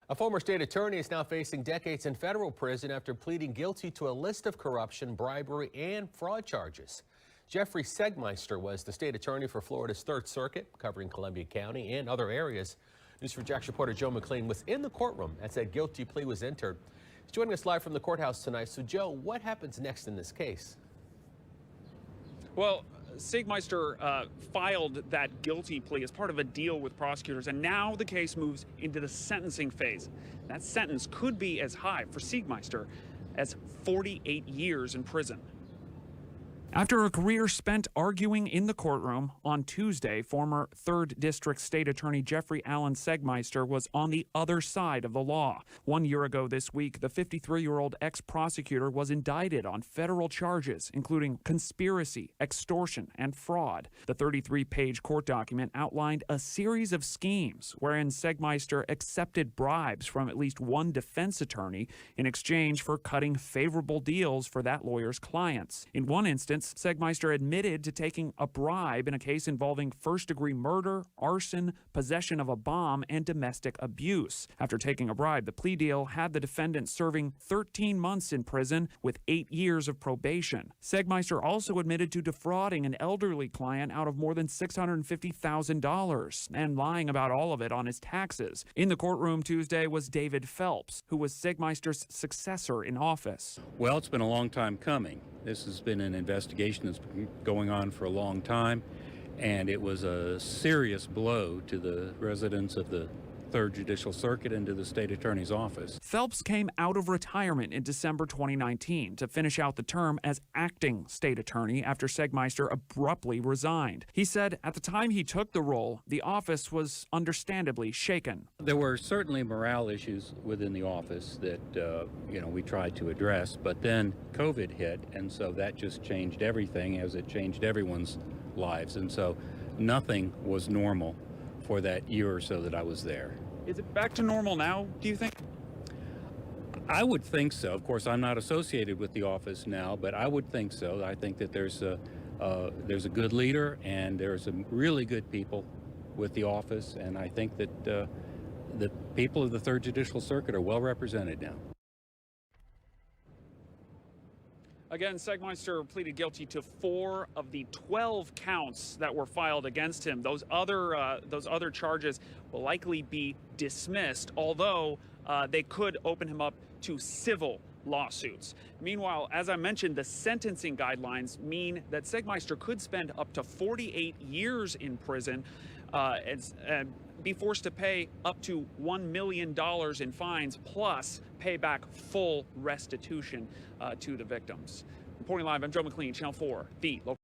A former state attorney is now facing decades in federal prison after pleading guilty to a list of corruption, bribery, and fraud charges. Jeffrey Segmeister was the state attorney for Florida's Third Circuit, covering Columbia County and other areas. News4Jax reporter Joe McLean was in the courtroom as that guilty plea was entered. He's joining us live from the courthouse tonight. So, Joe, what happens next in this case? Well, Segmeister filed that guilty plea as part of a deal with prosecutors, and now the case moves into the sentencing phase. That sentence could be as high for Segmeister as 48 years in prison. After a career spent arguing in the courtroom, on Tuesday, former 3rd District State Attorney Jeffrey Allen Segmeister was on the other side of the law. 1 year ago this week, the 53-year-old ex-prosecutor was indicted on federal charges, including conspiracy, extortion, and fraud. The 33-page court document outlined a series of schemes wherein Segmeister accepted bribes from at least one defense attorney in exchange for cutting favorable deals for that lawyer's clients. In one instance, Segmeister admitted to taking a bribe in a case involving first-degree murder, arson, possession of a bomb, and domestic abuse. After taking a bribe, the plea deal had the defendant serving 13 months in prison with 8 years of probation. Segmeister also admitted to defrauding an elderly client out of more than $650,000 and lying about all of it on his taxes. In the courtroom Tuesday was David Phelps, who was Segmeister's successor in office. Well, it's been a long time coming. This has been an investigation that's been going on for a long time, and it was a serious blow to the residents of the 3rd Judicial Circuit and to the state attorney's office. Phelps came out of retirement in December 2019 to finish out the term as acting state attorney after Segmeister abruptly resigned. He said at the time he took the role, the office was understandably shaken. There were certainly morale issues within the office that we tried to address, but then COVID hit, and so that just changed everything, as it changed everyone's lives, and so nothing was normal for that year or so that I was there. Is it back to normal now, do you think? I would think so. Of course, I'm not associated with the office now, but I would think so. I think that there's a good leader and there's some really good people with the office, and I think that the people of the 3rd Judicial Circuit are well represented now. Again, Segmeister pleaded guilty to 4 of the 12 counts that were filed against him. Those other charges will likely be dismissed, although they could open him up to civil lawsuits. Meanwhile, as I mentioned, the sentencing guidelines mean that Segmeister could spend up to 48 years in prison and be forced to pay up to $1 million in fines, plus pay back full restitution to the victims. Reporting live, I'm Joe McLean, Channel 4, the local.